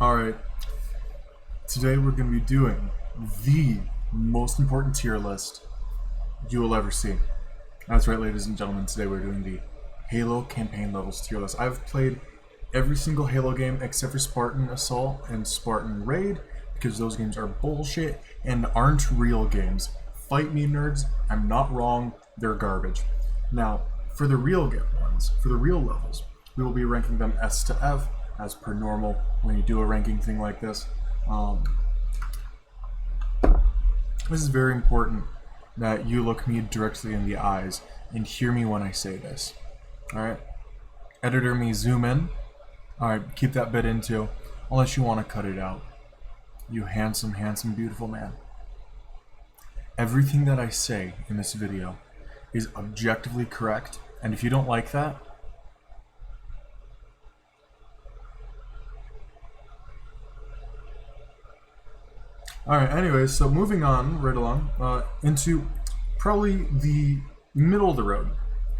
Alright, today we're going to be doing the most important tier list you will ever see. That's right, ladies and gentlemen, today we're doing the Halo campaign levels tier list. I've played every single Halo game except for Spartan Assault and Spartan Raid, because those games are bullshit and aren't real games. Fight me, nerds, I'm not wrong, they're garbage. Now, for the real ones, for the real levels, we will be ranking them S to F, as per normal when you do a ranking thing like this. This is very important that you look me directly in the eyes and hear me when I say this. Alright? Editor me, zoom in. Alright, keep that bit in too, unless you want to cut it out. You handsome, handsome, beautiful man. Everything that I say in this video is objectively correct, and if you don't like that, alright, anyways, so moving on right along into probably the middle of the road.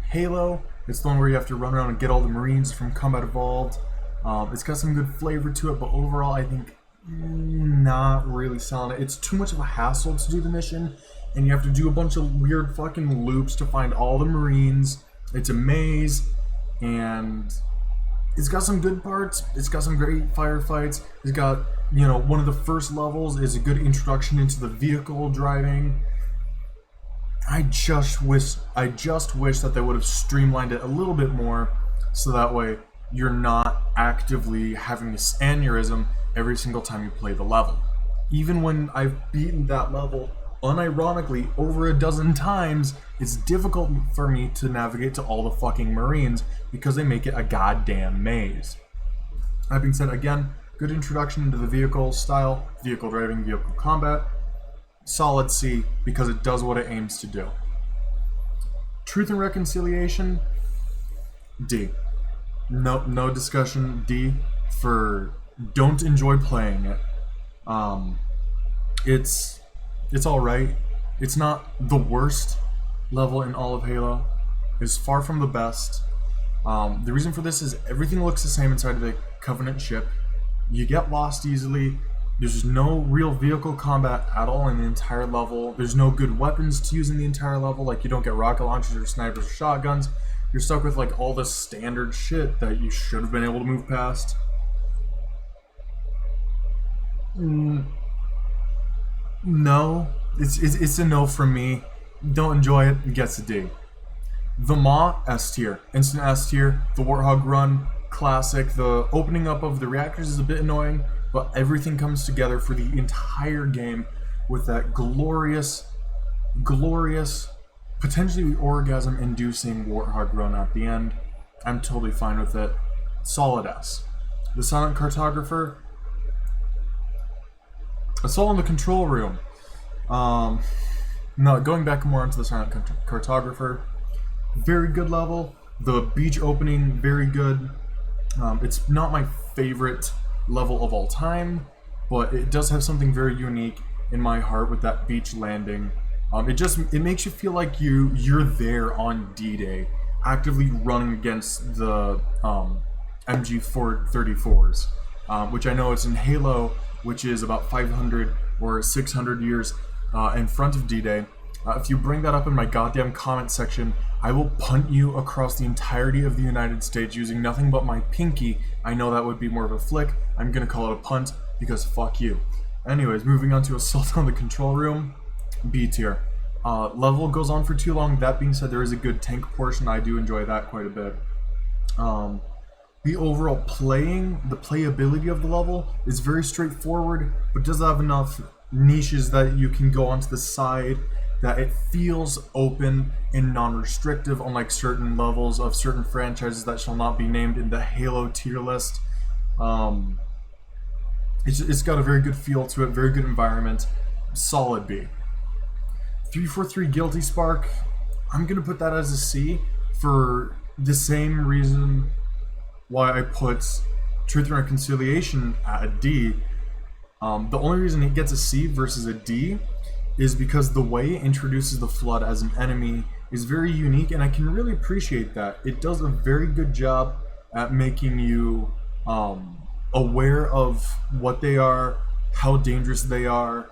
Halo, it's the one where you have to run around and get all the Marines from Combat Evolved. It's got some good flavor to it, but overall I think not really selling it. It's too much of a hassle to do the mission, and you have to do a bunch of weird fucking loops to find all the Marines. It's a maze, and it's got some good parts. It's got some great firefights. It's got, you know, one of the first levels is a good introduction into the vehicle driving. I just wish that they would have streamlined it a little bit more, so that way you're not actively having this aneurysm every single time you play the level. Even when I've beaten that level, unironically, over a dozen times, it's difficult for me to navigate to all the fucking Marines because they make it a goddamn maze. That being said, again, good introduction into the vehicle style, vehicle driving, vehicle combat. Solid C, because it does what it aims to do. Truth and Reconciliation, D. No discussion, D, for don't enjoy playing it. It's alright. It's not the worst level in all of Halo. It's far from the best. The reason for this is everything looks the same inside of the Covenant ship. You get lost easily. There's no real vehicle combat at all in the entire level. There's no good weapons to use in the entire level. Like, you don't get rocket launchers or snipers or shotguns. You're stuck with like all this standard shit that you should have been able to move past. No, it's a no from me. Don't enjoy it. It gets a D. The Maw, S tier. Instant S tier. The Warthog run, classic. The opening up of the reactors is a bit annoying, but everything comes together for the entire game with that glorious, potentially orgasm-inducing Warthog run at the end. I'm totally fine with it. Solid S. The Silent Cartographer, Assault in the Control Room. No, going back more into the Silent Cartographer, very good level. The beach opening, very good. It's not my favorite level of all time, but it does have something very unique in my heart with that beach landing. It makes you feel like you're there on D-Day, actively running against the MG-34s, which I know it's in Halo, which is about 500 or 600 years in front of D-Day. If you bring that up in my goddamn comment section, I will punt you across the entirety of the United States using nothing but my pinky. I know that would be more of a flick. I'm gonna call it a punt because fuck you. Anyways, moving on to Assault on the Control Room, B tier. Level goes on for too long. That being said, there is a good tank portion. I do enjoy that quite a bit. The overall the playability of the level is very straightforward, but does have enough niches that you can go onto the side, that it feels open and non-restrictive, unlike certain levels of certain franchises that shall not be named in the Halo tier list. It's got a very good feel to it, very good environment. Solid B. 343 Guilty Spark, I'm going to put that as a C for the same reason why I put Truth and Reconciliation at a D. The only reason it gets a C versus a D is because the way it introduces the Flood as an enemy is very unique, and I can really appreciate that. It does a very good job at making you aware of what they are, how dangerous they are,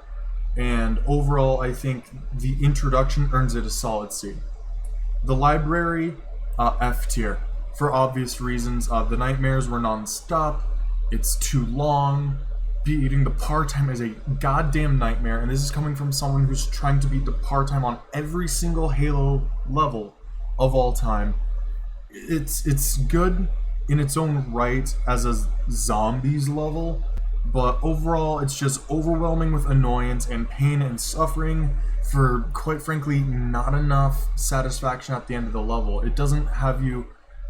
and overall, I think the introduction earns it a solid C. The library, F tier, for obvious reasons. The nightmares were non-stop. It's too long. Beating the par time is a goddamn nightmare, and this is coming from someone who's trying to beat the par time on every single Halo level of all time. It's good in its own right as a zombies level, but overall it's just overwhelming with annoyance and pain and suffering for, quite frankly, not enough satisfaction at the end of the level. It doesn't have you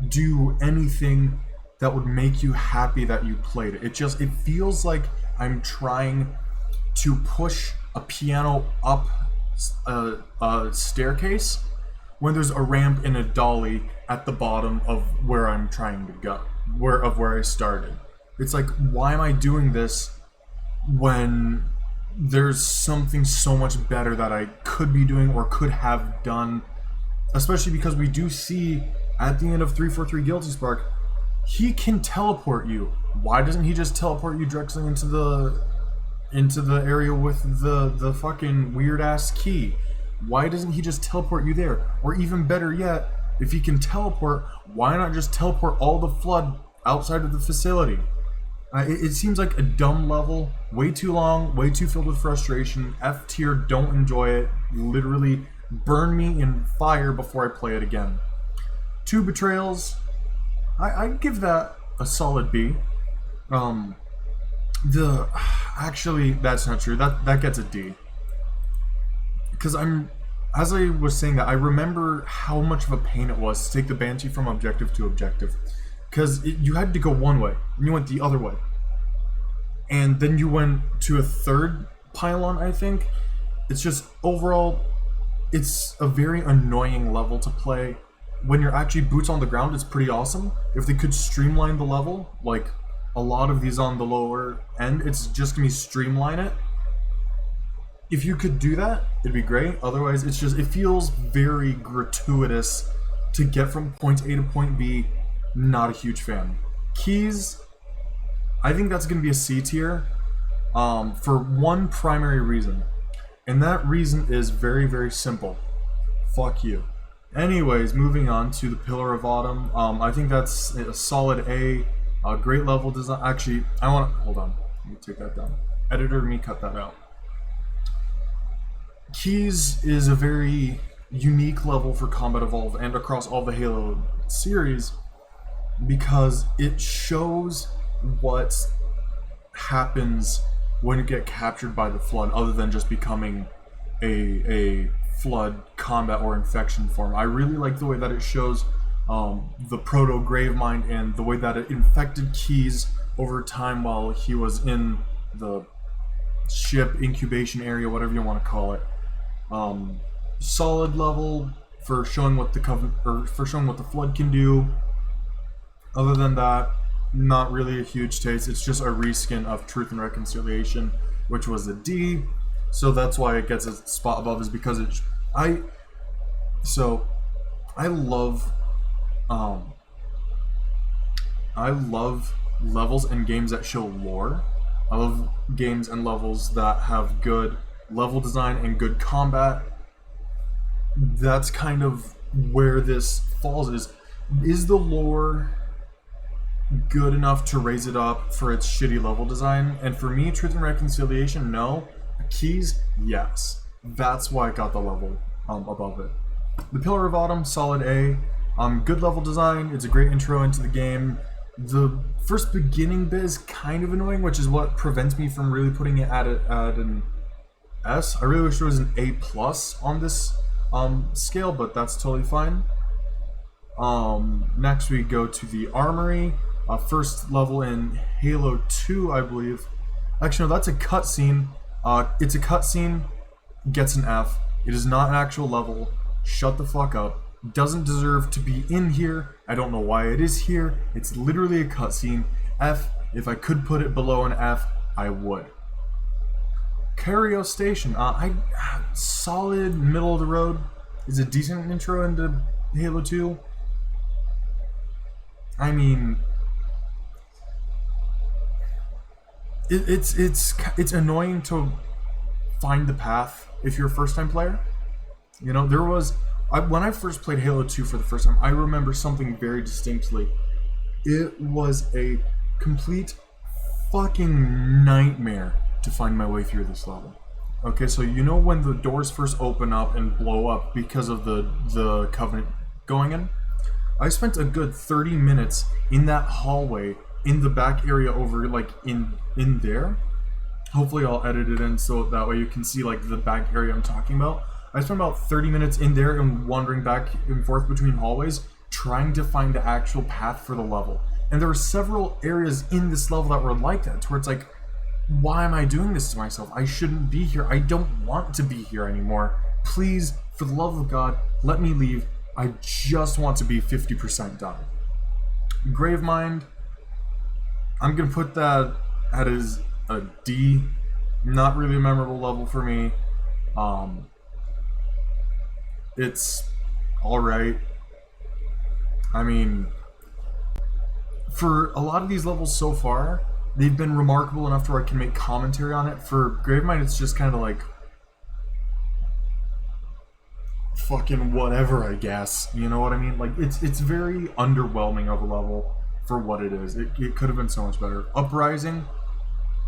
do anything that would make you happy that you played it. It feels like I'm trying to push a piano up a staircase when there's a ramp and a dolly at the bottom of where I'm trying to go, where I started. It's like, why am I doing this when there's something so much better that I could be doing or could have done? Especially because we do see at the end of 343 Guilty Spark, he can teleport you. Why doesn't he just teleport you directly into the area with the fucking weird ass key? Why doesn't he just teleport you there? Or even better yet, if he can teleport, why not just teleport all the flood outside of the facility? It seems like a dumb level, way too long, way too filled with frustration. F tier, don't enjoy it. Literally burn me in fire before I play it again. 2 betrayals, I'd give that a solid B. Actually, that's not true. That gets a D. Because as I was saying that, I remember how much of a pain it was to take the Banshee from objective to objective. Because you had to go one way, and you went the other way. And then you went to a third pylon, I think. It's just, overall, it's a very annoying level to play. When you're actually boots on the ground, it's pretty awesome. If they could streamline the level, like a lot of these on the lower end, it's just gonna be streamline it. If you could do that, it'd be great. Otherwise, it feels very gratuitous to get from point A to point B. Not a huge fan. Keys, I think that's gonna be a C tier, for one primary reason. And that reason is very, very simple. Fuck you. Anyways, moving on to the Pillar of Autumn. I think that's a solid A. Great level design. Actually, hold on. Let me take that down. Editor, me cut that out. Keys is a very unique level for Combat Evolved and across all the Halo series because it shows what happens when you get captured by the Flood, other than just becoming a Flood combat or infection form. I really like the way that it shows the Proto Gravemind and the way that it infected Keys over time while he was in the ship incubation area, whatever you want to call it. Solid level for showing what the Flood can do. Other than that, not really a huge taste. It's just a reskin of Truth and Reconciliation, which was a D. So that's why it gets a spot above, is because I love levels and games that show lore. I love games and levels that have good level design and good combat. That's kind of where this falls. Is the lore good enough to raise it up for its shitty level design? And for me, Truth and Reconciliation, no. Keys, yes. That's why I got the level above it. The Pillar of Autumn, solid A. Good level design. It's a great intro into the game. The first beginning bit is kind of annoying, which is what prevents me from really putting it at an S. I really wish there was an A+ on this scale, but that's totally fine. Next we go to the Armory. First level in Halo 2, I believe. Actually, no, that's a cutscene. It's a cutscene, gets an F. It is not an actual level. Shut the fuck up. Doesn't deserve to be in here. I don't know why it is here. It's literally a cutscene. F. If I could put it below an F, I would. Cario Station. Solid middle of the road. Is a decent intro into Halo 2. I mean, it's annoying to find the path if you're a first time player. You know, when I first played Halo 2 for the first time, I remember something very distinctly. It was a complete fucking nightmare to find my way through this level. Okay, so you know when the doors first open up and blow up because of the Covenant going in? I spent a good 30 minutes in that hallway in the back area over like in there. Hopefully I'll edit it in so that way you can see like the back area I'm talking about. I spent about 30 minutes in there and wandering back and forth between hallways trying to find the actual path for the level. And there were several areas in this level that were like that, where it's like, why am I doing this to myself? I shouldn't be here. I don't want to be here anymore. Please, for the love of God, let me leave. I just want to be 50% done. Gravemind, I'm going to put that as a D. Not really a memorable level for me. It's alright. I mean, for a lot of these levels so far, they've been remarkable enough to where I can make commentary on it. For Gravemind, it's just kind of like fucking whatever, I guess. You know what I mean? Like, it's very underwhelming of a level for what it is. It could have been so much better. Uprising,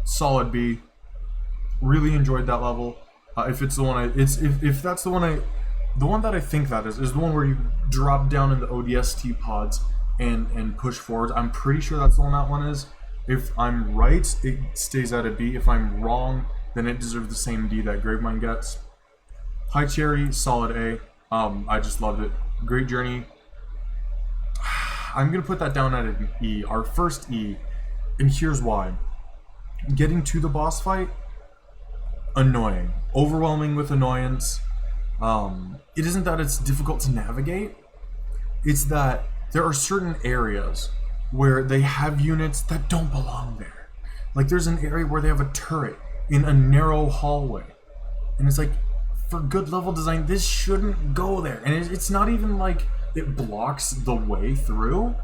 solid B. Really enjoyed that level. If it's the one if that's the one that I think that is the one where you drop down in the ODST pods and push forward. I'm pretty sure that's the one that one is. If I'm right, it stays at a B. If I'm wrong, then it deserves the same D that Gravemind gets. High Cherry, solid A. I just loved it. Great journey. I'm gonna put that down at an E, our first E, and here's why. Getting to the boss fight, annoying, overwhelming with annoyance. It isn't that it's difficult to navigate, it's that there are certain areas where they have units that don't belong there. Like there's an area where they have a turret in a narrow hallway, and it's like, for good level design, this shouldn't go there. And it's not even like it blocks the way through.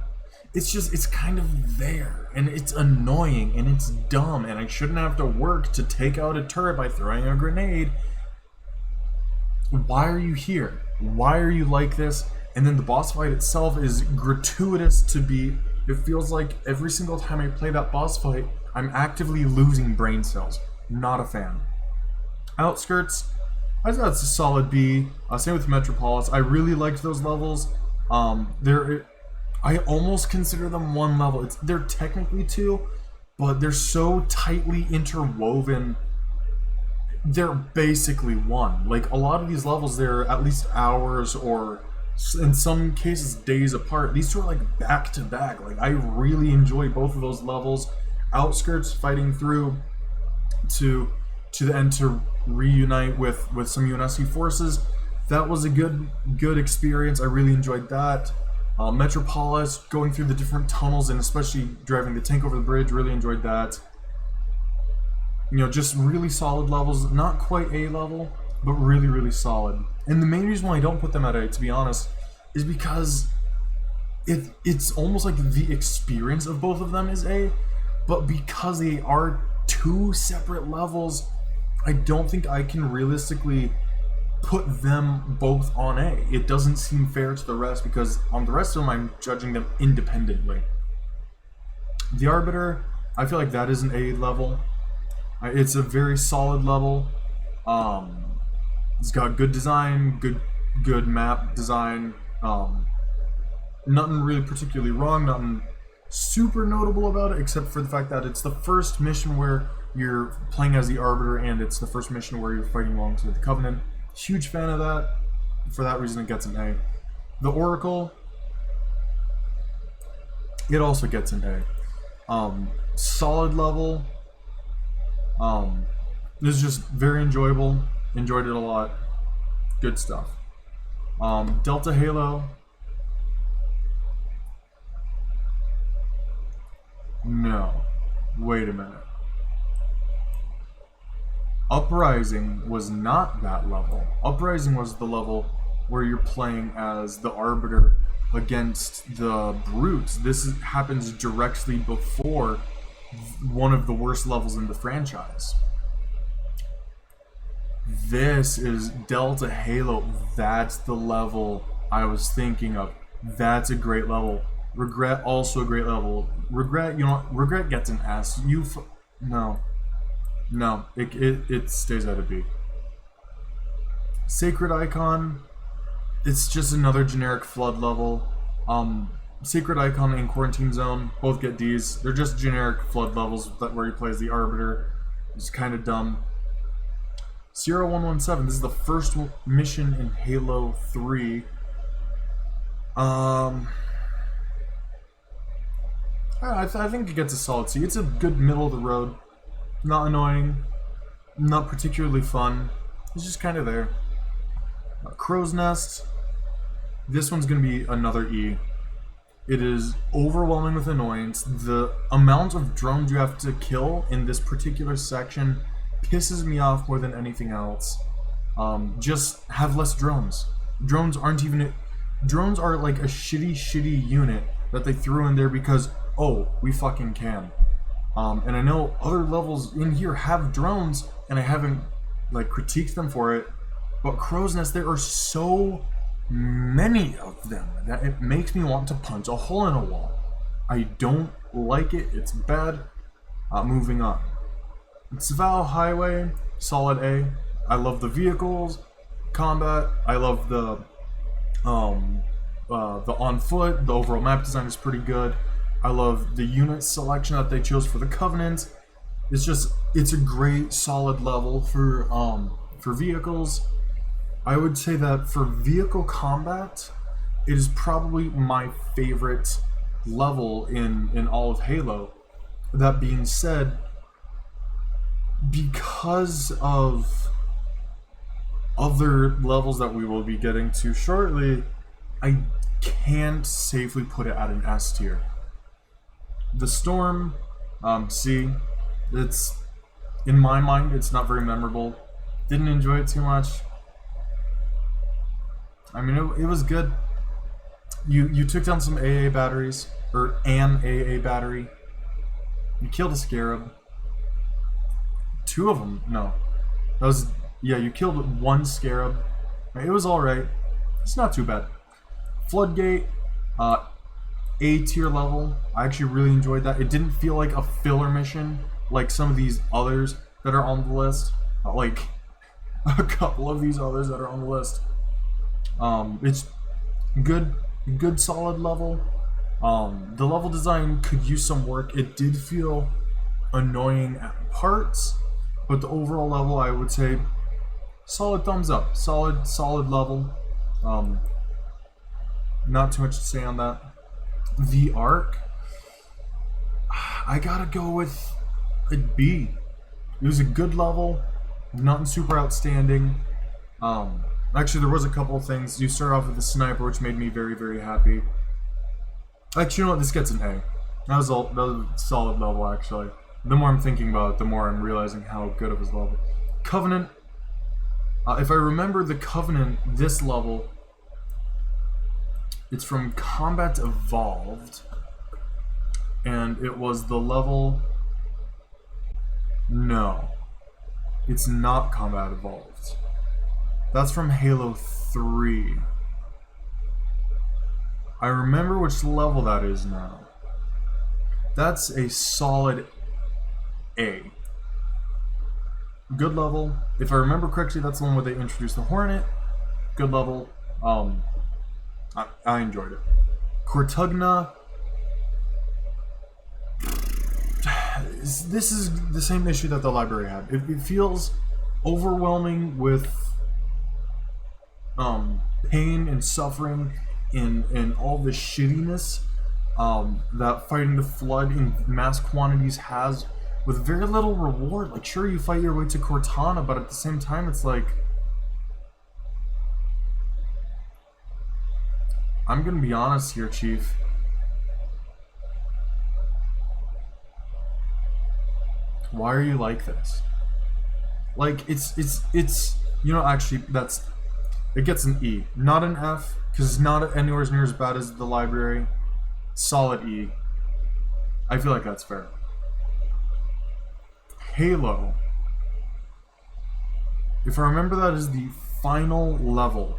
It's just, it's kind of there, and it's annoying, and it's dumb, and I shouldn't have to work to take out a turret by throwing a grenade. Why are you here? Why are you like this? And then the boss fight itself is gratuitous to be. It feels like every single time I play that boss fight, I'm actively losing brain cells. Not a fan. Outskirts, I thought it's a solid B. Same with Metropolis. I really liked those levels. I almost consider them one level. They're technically two, but they're so tightly interwoven. They're basically one. Like a lot of these levels, they're at least hours or in some cases days apart. These two are like back to back. Like I really enjoy both of those levels. Outskirts, fighting through to the end to reunite with some UNSC forces. That was a good experience. I really enjoyed that. Metropolis, going through the different tunnels and especially driving the tank over the bridge, really enjoyed that. You know, just really solid levels. Not quite A level, but really, really solid. And the main reason why I don't put them at A, to be honest, is because it's almost like the experience of both of them is A, but because they are two separate levels, I don't think I can realistically put them both on A. It doesn't seem fair to the rest because on the rest of them I'm judging them independently. The Arbiter, I feel like that is an A level. It's a very solid level. It's got good design, good map design. Nothing really particularly wrong, nothing super notable about it except for the fact that it's the first mission where you're playing as the Arbiter and it's the first mission where you're fighting alongside the Covenant. Huge fan of that. For that reason, it gets an A. The Oracle, it also gets an A. Solid level. This is just very enjoyable. Enjoyed it a lot. Good stuff. Delta Halo. No. Wait a minute. Uprising was not that level. Uprising was the level where you're playing as the Arbiter against the Brutes. This happens directly before one of the worst levels in the franchise. This is Delta Halo. That's the level I was thinking of. That's a great level. Regret, also a great level. Regret, you know what? Regret gets an S. No. No, it stays at a B. Sacred Icon, it's just another generic flood level. Sacred Icon and Quarantine Zone both get Ds. They're just generic flood levels where you play as the Arbiter. It's kind of dumb. Sierra 117, this is the first mission in Halo 3. I think it gets a solid C. It's a good middle of the road. Not annoying. Not particularly fun. It's just kind of there. Crow's Nest. This one's going to be another E. It is overwhelming with annoyance. The amount of drones you have to kill in this particular section pisses me off more than anything else. Just have less drones. Drones are like a shitty unit that they threw in there because, oh, we fucking can. And I know other levels in here have drones, and I haven't like critiqued them for it, but Crow's Nest, there are so many of them that it makes me want to punch a hole in a wall. I don't like it. It's bad. Moving on. Savao Highway, solid A. I love the vehicles, combat. I love the on foot. The overall map design is pretty good. I love the unit selection that they chose for the Covenant. It's a great solid level for vehicles. I would say that for vehicle combat, it is probably my favorite level in all of Halo. That being said, because of other levels that we will be getting to shortly, I can't safely put it at an S tier. The Storm, C, it's, in my mind, it's not very memorable. Didn't enjoy it too much. I mean, it was good. You took down some AA batteries, or an AA battery. You killed a Scarab. Two of them, no. That was, yeah, you killed one Scarab. It was alright. It's not too bad. Floodgate, A tier level. I actually really enjoyed that. It didn't feel like a filler mission like some of these others that are on the list. Like a couple of these others that are on the list. It's good solid level. The level design could use some work. It did feel annoying at parts, but the overall level, I would say, solid thumbs up. Solid level. Not too much to say on that. The Ark, I gotta go with a B. It was a good level, nothing super outstanding. Actually, there was a couple of things. You start off with the sniper, which made me very, very happy. Actually, you know what? This gets an A. That was a solid level, actually. The more I'm thinking about it, the more I'm realizing how good of his level. Covenant. If I remember the Covenant, this level, it's from Combat Evolved, and it was the level... No. It's not Combat Evolved. That's from Halo 3. I remember which level that is now. That's a solid A. Good level. If I remember correctly, that's the one where they introduced the Hornet. Good level. I enjoyed it. Cortugna. This is the same issue that the library had. It feels overwhelming with pain and suffering and all the shittiness that fighting the Flood in mass quantities has, with very little reward. Like, sure, you fight your way to Cortana, but at the same time, it's like, I'm gonna be honest here, Chief. Why are you like this? Like, it's you know, actually, it gets an E, not an F, because it's not anywhere near as bad as the library. Solid E. I feel like that's fair. Halo. If I remember, that is the final level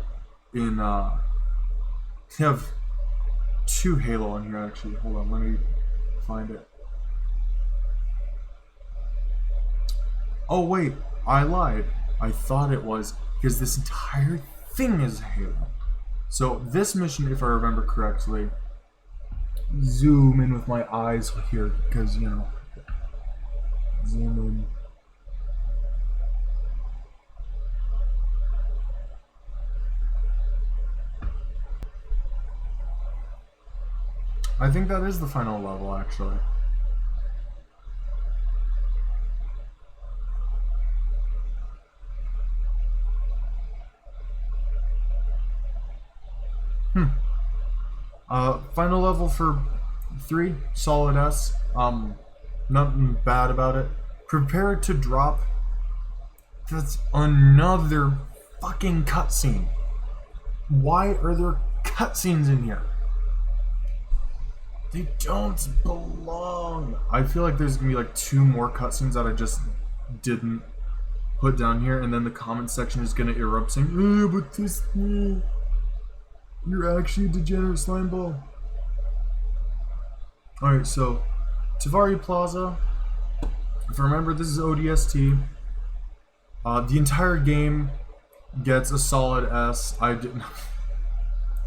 in, we have 2 Halo in here, actually. Hold on, let me find it. Oh, wait, I lied. I thought it was, because this entire thing is Halo. So, this mission, if I remember correctly, zoom in with my eyes here, because, you know, zoom in. I think that is the final level, actually. Final level for 3, solid S. Nothing bad about it. Prepare to drop. That's another fucking cutscene. Why are there cutscenes in here? They don't belong. I feel like there's gonna be like 2 more cutscenes that I just didn't put down here, and then the comment section is gonna erupt saying, "Oh, but this, you're actually a degenerate slime ball." Alright, so Tavari Plaza. If I remember, this is ODST. The entire game gets a solid S. I didn't.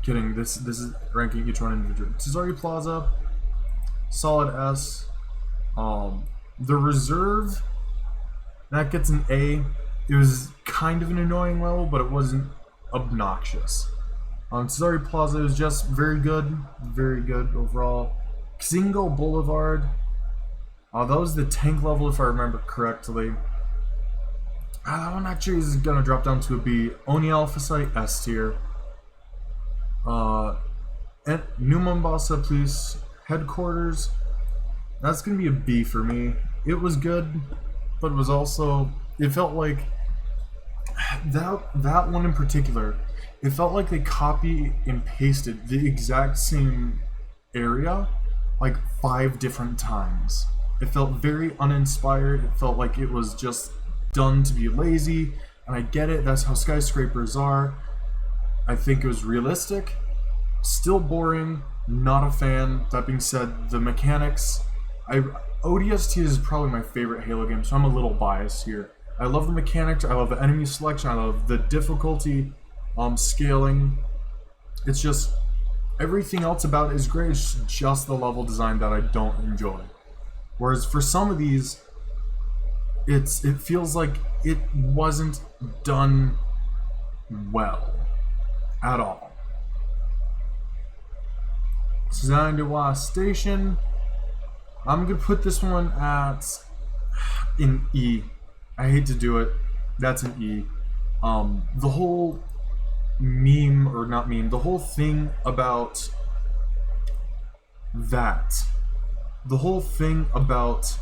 Kidding. This is ranking each one individually. Tavari Plaza, solid S. The Reserve, that gets an A. It was kind of an annoying level, but it wasn't obnoxious. Tavari Plaza is just very good overall. Xingo Boulevard, that was the tank level if I remember correctly. I'm not sure he's gonna drop down to a B. Oni Alpha Site, S tier. And New Mombasa Police Headquarters, that's gonna be a B for me. It was good, but it was also, it felt like that one in particular, it felt like they copy and pasted the exact same area like 5 different times. It felt very uninspired. It felt like it was just done to be lazy, and I get it, that's how skyscrapers are. I think it was realistic, still boring, not a fan. That being said, the mechanics, ODST is probably my favorite Halo game, so I'm a little biased here. I love the mechanics, I love the enemy selection, I love the difficulty scaling. It's just, everything else about it is great, it's just the level design that I don't enjoy. Whereas for some of these, it feels like it wasn't done well at all. Zandewa Station, I'm gonna put this one at an E. I hate to do it, that's an E. The whole meme, or not meme, the whole thing about that, the whole thing about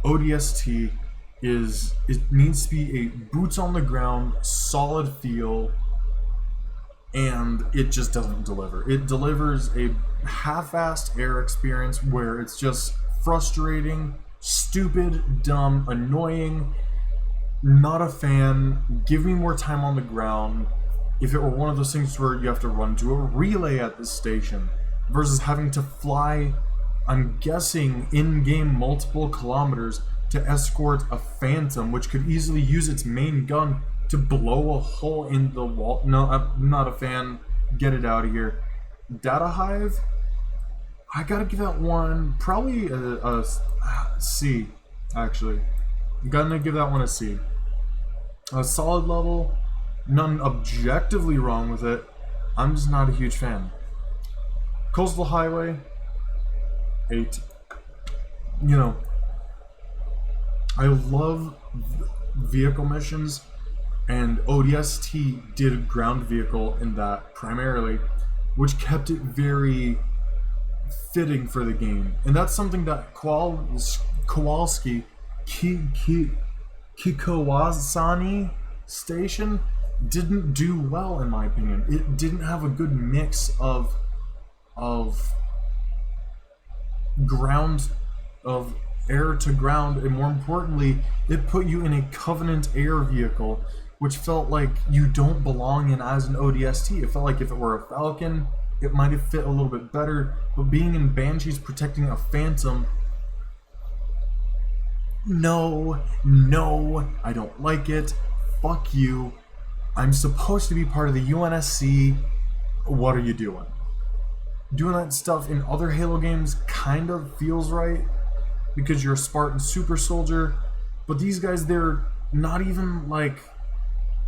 ODST is, it needs to be a boots on the ground, solid feel, and it just doesn't deliver. It delivers a half-assed air experience where it's just frustrating, stupid, dumb, annoying, not a fan. Give me more time on the ground. If it were one of those things where you have to run to a relay at this station versus having to fly, I'm guessing, in-game multiple kilometers to escort a Phantom, which could easily use its main gun to blow a hole in the wall. No, I'm not a fan. Get it out of here. Data Hive, I gotta give that one probably a C, actually. I'm gonna give that one a C. A solid level, none objectively wrong with it. I'm just not a huge fan. Coastal Highway, 8. You know, I love vehicle missions, and ODST did a ground vehicle in that primarily, which kept it very fitting for the game. And that's something that Kowalski Kikowasani Station didn't do well, in my opinion. It didn't have a good mix of ground, of air to ground, and more importantly, it put you in a Covenant air vehicle, which felt like you don't belong in as an ODST. It felt like if it were a Falcon, it might have fit a little bit better, but being in Banshees protecting a Phantom, no, I don't like it. Fuck you. I'm supposed to be part of the UNSC. What are you doing? Doing that stuff in other Halo games kind of feels right because you're a Spartan super soldier, but these guys, they're not even like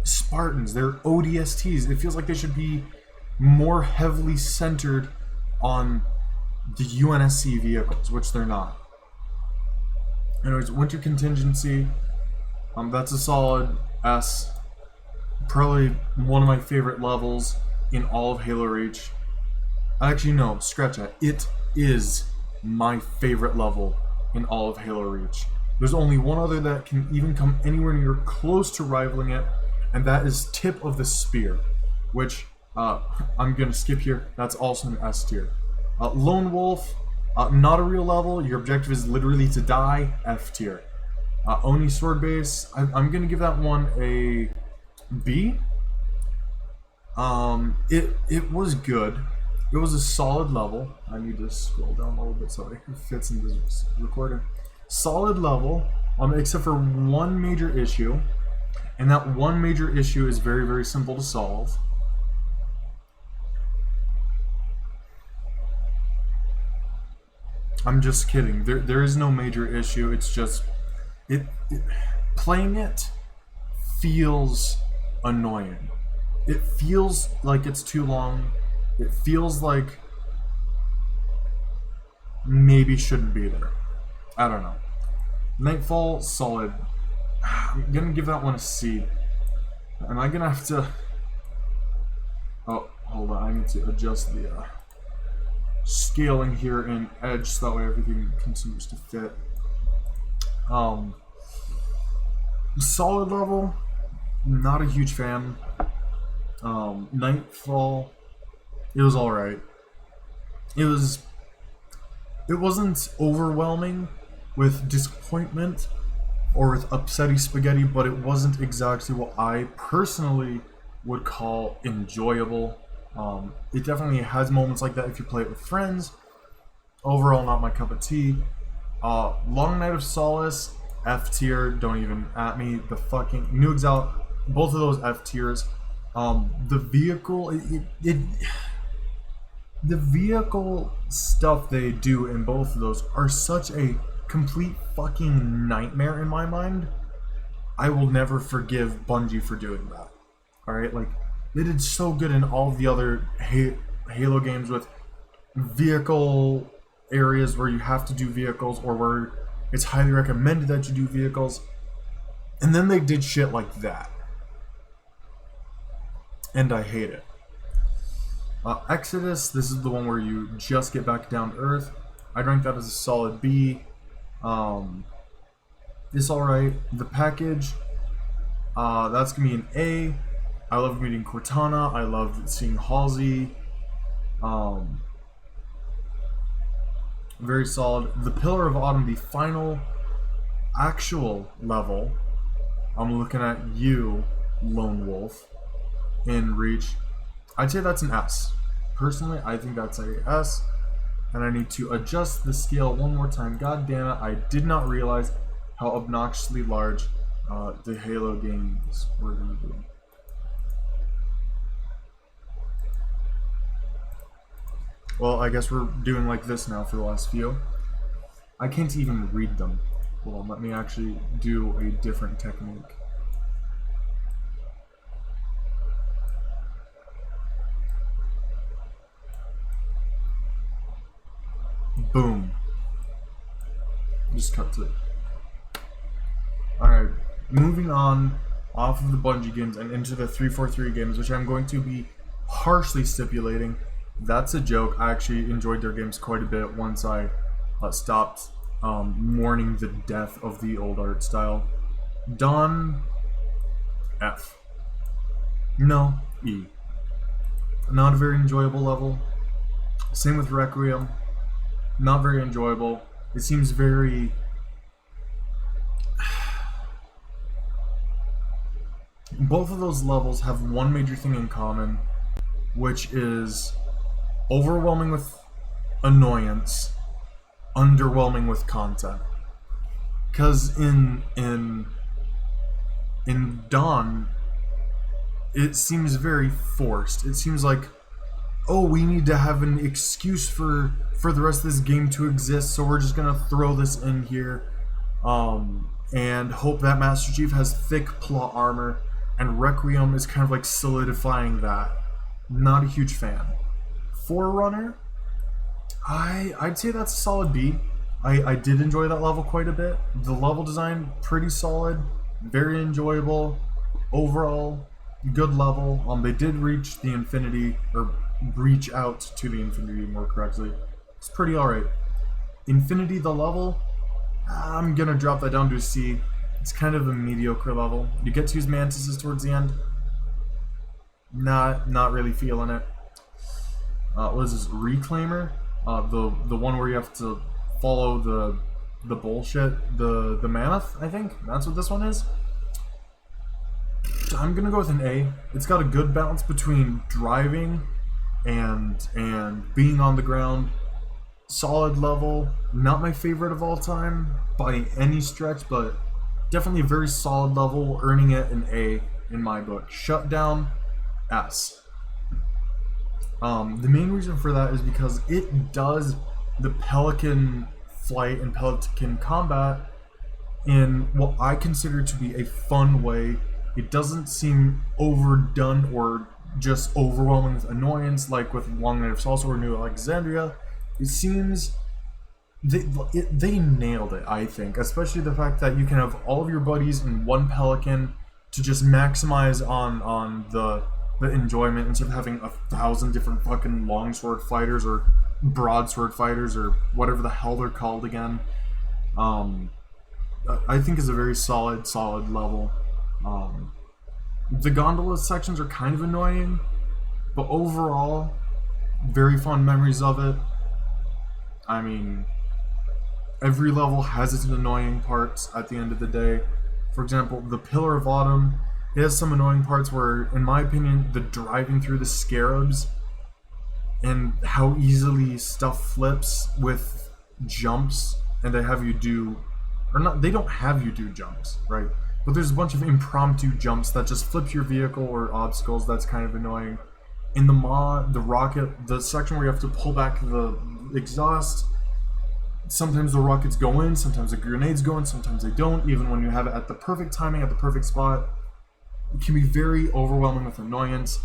Spartans, they're ODSTs. It feels like they should be more heavily centered on the UNSC vehicles, which they're not. Anyways, Winter Contingency, that's a solid S. Probably one of my favorite levels in all of Halo Reach. Actually, no, scratch that. It is my favorite level in all of Halo Reach. There's only one other that can even come anywhere near close to rivaling it, and that is Tip of the Spear, which I'm going to skip here. That's also an S tier. Lone Wolf, not a real level. Your objective is literally to die. F tier. Oni Sword Base, I'm going to give that one a B. It was good. It was a solid level. I need to scroll down a little bit so it fits into this recording. Solid level, except for one major issue, and that one major issue is very, very simple to solve. I'm just kidding. There is no major issue. It's just playing it feels annoying. It feels like it's too long. It feels like maybe shouldn't be there. I don't know. Nightfall, solid. I'm gonna give that one a C. Am I gonna have to... Oh, hold on. I need to adjust the scaling here in Edge so that way everything continues to fit. Solid level. Not a huge fan. Nightfall, it was alright. It wasn't overwhelming with disappointment or with upsetty spaghetti, but it wasn't exactly what I personally would call enjoyable. It definitely has moments like that if you play it with friends. Overall, not my cup of tea. Long Night of Solace, F tier, don't even at me. The fucking New Exile, both of those F tiers. The vehicle, the vehicle stuff they do in both of those are such a complete fucking nightmare in my mind. I will never forgive Bungie for doing that. Alright, like, they did so good in all of the other Halo games with vehicle areas where you have to do vehicles or where it's highly recommended that you do vehicles. And then they did shit like that. And I hate it. Exodus, this is the one where you just get back down to Earth. I'd rank that as a solid B. It's alright. The package, that's going to be an A. I love meeting Cortana. I love seeing Halsey. Very solid. The Pillar of Autumn, the final actual level. I'm looking at you, Lone Wolf, in Reach. I'd say that's an S. Personally, I think that's a S. And I need to adjust the scale one more time. God damn it, I did not realize how obnoxiously large the Halo games were going to be. Well, I guess we're doing like this now for the last few. I can't even read them. Hold on, let me actually do a different technique. Boom. Just cut to it. Alright, moving on off of the Bungie games and into the 343 games, which I'm going to be harshly stipulating. That's a joke. I actually enjoyed their games quite a bit once I stopped mourning the death of the old art style. Dawn, F. No, E. Not a very enjoyable level. Same with Requiem. Not very enjoyable. It seems very Both of those levels have one major thing in common, which is overwhelming with annoyance, underwhelming with content. Because in Dawn, it seems very forced. It seems like, oh, we need to have an excuse for the rest of this game to exist, so we're just gonna throw this in here, and hope that Master Chief has thick plot armor, and Requiem is kind of like solidifying that. Not a huge fan. Forerunner, I'd say that's a solid B. I did enjoy that level quite a bit. The level design, pretty solid, very enjoyable. Overall, good level. They did reach the infinity, or reach out to the infinity more correctly. It's pretty alright. Infinity, the level, I'm gonna drop that down to a C. It's kind of a mediocre level. You get to use mantises towards the end. Not really feeling it. What is this? Reclaimer? The one where you have to follow the bullshit, the mammoth, I think? That's what this one is? I'm gonna go with an A. It's got a good balance between driving and being on the ground. Solid level. Not my favorite of all time by any stretch, but definitely a very solid level, earning it an A in my book. Shutdown, S. The main reason for that is because it does the Pelican flight and Pelican combat in what I consider to be a fun way. It doesn't seem overdone or just overwhelming with annoyance like with Long Night of Salsa or New Alexandria. It seems they nailed it, I think, especially the fact that you can have all of your buddies in one Pelican to just maximize on the enjoyment instead of having 1,000 different fucking longsword fighters or broadsword fighters or whatever the hell they're called again. I think is a very solid level. The gondola sections are kind of annoying, but overall, very fond memories of it. I mean, every level has its annoying parts at the end of the day. For example, the Pillar of Autumn, it has some annoying parts where, in my opinion, the driving through the scarabs and how easily stuff flips with jumps, and they have you do, or not, they don't have you do jumps, right? But there's a bunch of impromptu jumps that just flip your vehicle or obstacles. That's kind of annoying. In the rocket, the section where you have to pull back the exhaust, sometimes the rockets go in, sometimes the grenades go in, sometimes they don't, even when you have it at the perfect timing, at the perfect spot. It can be very overwhelming with annoyance.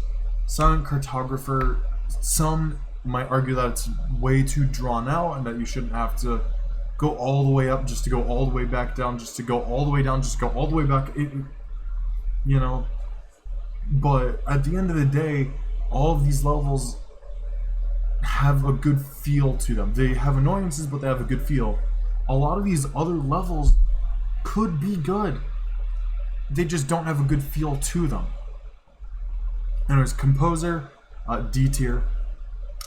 Silent Cartographer, some might argue that it's way too drawn out and that you shouldn't have to go all the way up just to go all the way back down, just to go all the way down, just to go all the way back, you know. But at the end of the day, all of these levels have a good feel to them. They have annoyances, but they have a good feel. A lot of these other levels could be good. They just don't have a good feel to them. Anyways, Composer, D tier.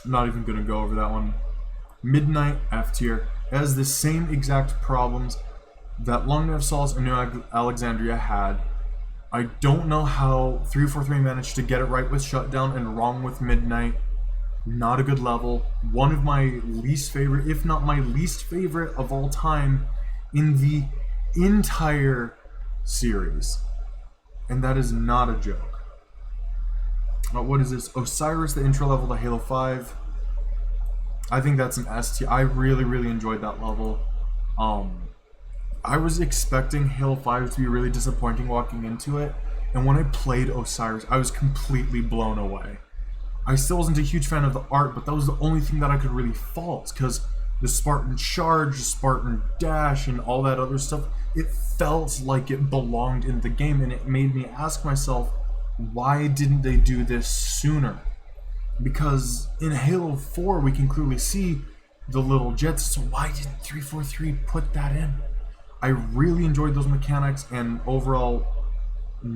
I'm not even going to go over that one. Midnight, F tier. It has the same exact problems that Long Night of Salsa and New Alexandria had. I don't know how 343 managed to get it right with Shutdown and wrong with Midnight. Not a good level. One of my least favorite, if not my least favorite of all time in the entire series. And that is not a joke. What is this? Osiris, the intro level to Halo 5. I think that's an S tier. I really enjoyed that level. I was expecting Halo 5 to be really disappointing walking into it, and when I played Osiris, I was completely blown away. I still wasn't a huge fan of the art, but that was the only thing that I could really fault, because the Spartan Charge, the Spartan Dash, and all that other stuff, it felt like it belonged in the game, and it made me ask myself, why didn't they do this sooner? Because in Halo 4, we can clearly see the little jets, so why didn't 343 put that in? I really enjoyed those mechanics, and overall,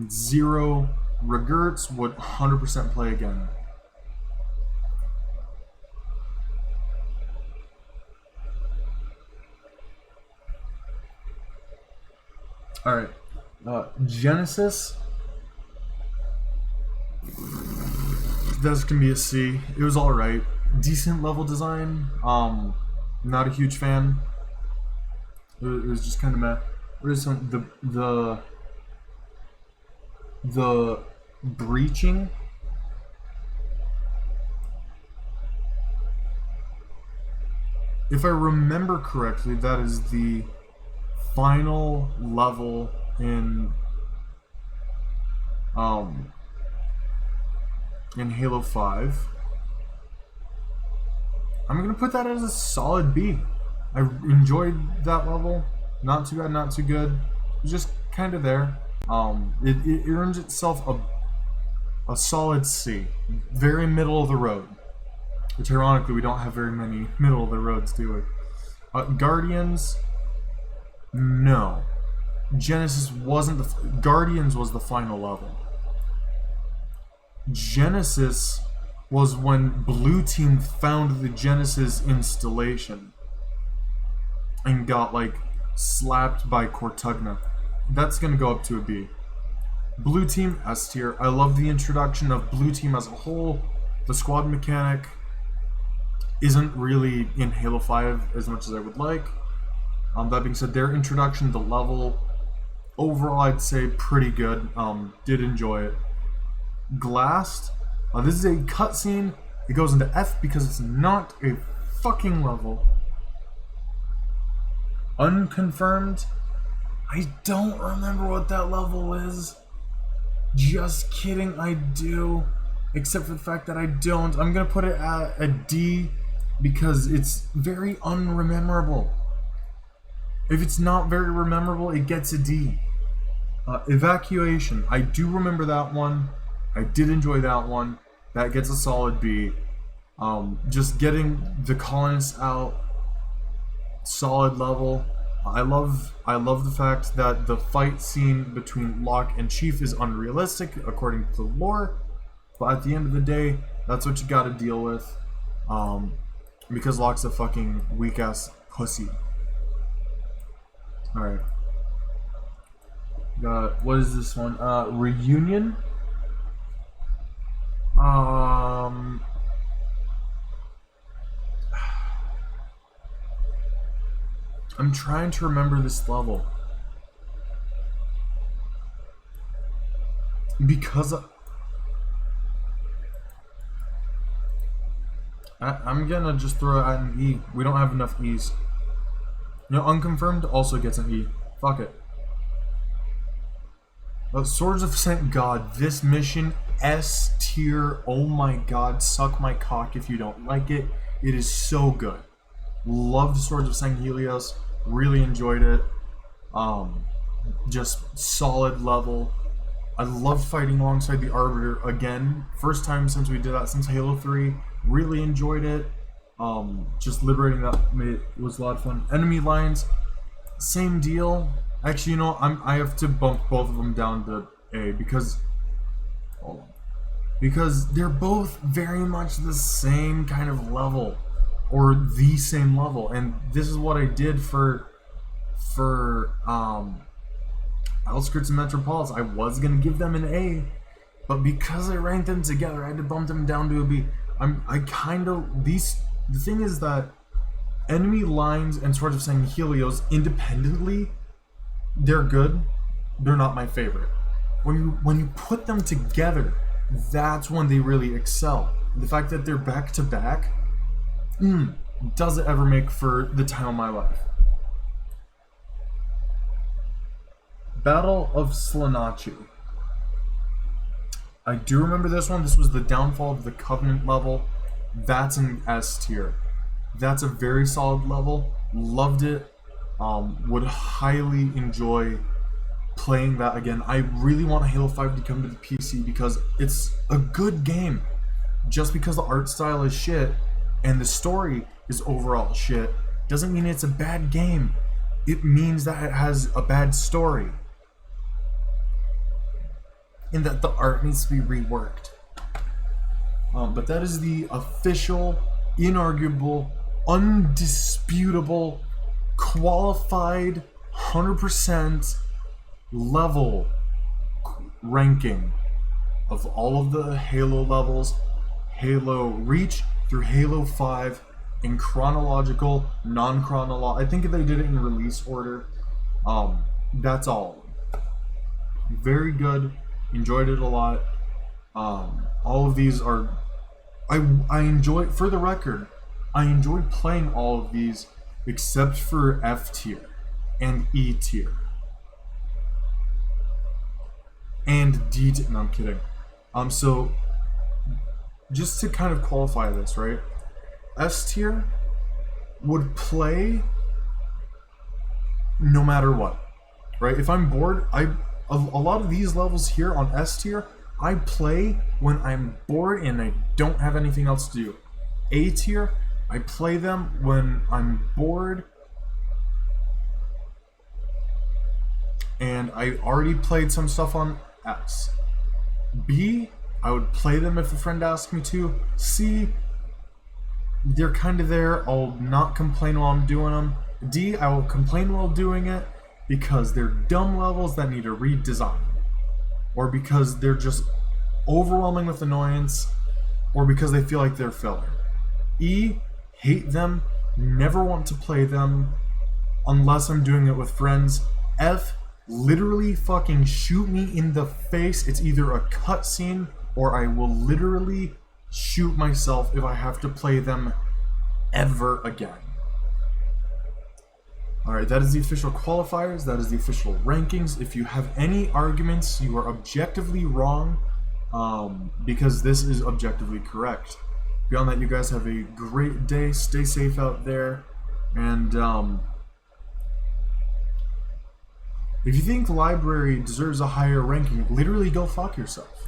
zero regrets, would 100% play again. Alright, Genesis, That's gonna be a C. It was all right, decent level design. Not a huge fan. It was just kind of meh. What is the breaching? If I remember correctly, that is the final level in Halo 5. I'm gonna put that as a solid B. I enjoyed that level. Not too bad, not too good. It was just kind of there. It earns itself a solid C. Very middle of the road. Which ironically, we don't have very many middle of the roads, do we? Guardians, no. Genesis wasn't Guardians was the final level. Genesis was when Blue Team found the Genesis installation and got like slapped by Cortugna. That's gonna go up to a B. Blue Team, S tier. I love the introduction of Blue Team as a whole. The squad mechanic isn't really in Halo 5 as much as I would like. That being said, their introduction to level, overall I'd say pretty good. Did enjoy it. Glassed. This is a cutscene. It goes into F because it's not a fucking level. Unconfirmed. I don't remember what that level is. Just kidding, I do. Except for the fact that I don't. I'm gonna put it at a D because it's very unrememberable. If it's not very rememberable, it gets a D. Evacuation. I do remember that one. I did enjoy that one. That gets a solid B. Just getting the colonists out, solid level. I love the fact that the fight scene between Locke and Chief is unrealistic according to the lore, but at the end of the day, that's what you gotta deal with. Because Locke's a fucking weak ass pussy. Alright. What is this one? Reunion? I'm trying to remember this level. Because I'm gonna just throw it at an E. We don't have enough E's. No, unconfirmed also gets an E. Fuck it. Swords of St. God. This mission, S tier. Oh my god, suck my cock if you don't like it. It is so good. Loved Swords of St. Helios. Really enjoyed it. Just solid level. I loved fighting alongside the Arbiter again. First time since we did that since Halo 3. Really enjoyed it. Just liberating that was a lot of fun. Enemy lines, same deal. Actually, you know, I have to bump both of them down to A because they're both very much the same kind of level, or the same level. And this is what I did for Outskirts and Metropolis. I was gonna give them an A, but because I ranked them together, I had to bump them down to a B. The thing is that Enemy Lines and Swords of St. Helios independently, they're good. They're not my favorite. When you put them together, that's when they really excel. The fact that they're back to back, does it ever make for the time of my life. Battle of Slanachi. I do remember this one. This was the downfall of the Covenant level. That's an S tier. That's a very solid level. Loved it. Would highly enjoy playing that again. I really want Halo 5 to come to the PC because it's a good game. Just because the art style is shit and the story is overall shit doesn't mean it's a bad game. It means that it has a bad story. And that the art needs to be reworked. But that is the official, inarguable, undisputable, qualified, 100% level ranking of all of the Halo levels Halo Reach through Halo 5 in chronological, non-chronological. I think they did it in release order. That's all. Very good. Enjoyed it a lot. All of these are. I enjoy. For the record, I enjoyed playing all of these except for F tier and E tier and D tier. No, I'm kidding. So just to kind of qualify this, right? S tier would play no matter what, right? If I'm bored, a lot of these levels here on S tier, I play when I'm bored and I don't have anything else to do. A tier, I play them when I'm bored and I already played some stuff on S. B, I would play them if a friend asked me to. C, they're kind of there. I'll not complain while I'm doing them. D, I will complain while doing it because they're dumb levels that need a redesign. Or because they're just overwhelming with annoyance. Or because they feel like they're filler. E, hate them. Never want to play them unless I'm doing it with friends. F, literally fucking shoot me in the face. It's either a cutscene or I will literally shoot myself if I have to play them ever again. Alright, that is the official qualifiers, that is the official rankings. If you have any arguments, you are objectively wrong, because this is objectively correct. Beyond that, you guys have a great day, stay safe out there, and if you think library deserves a higher ranking, literally go fuck yourself.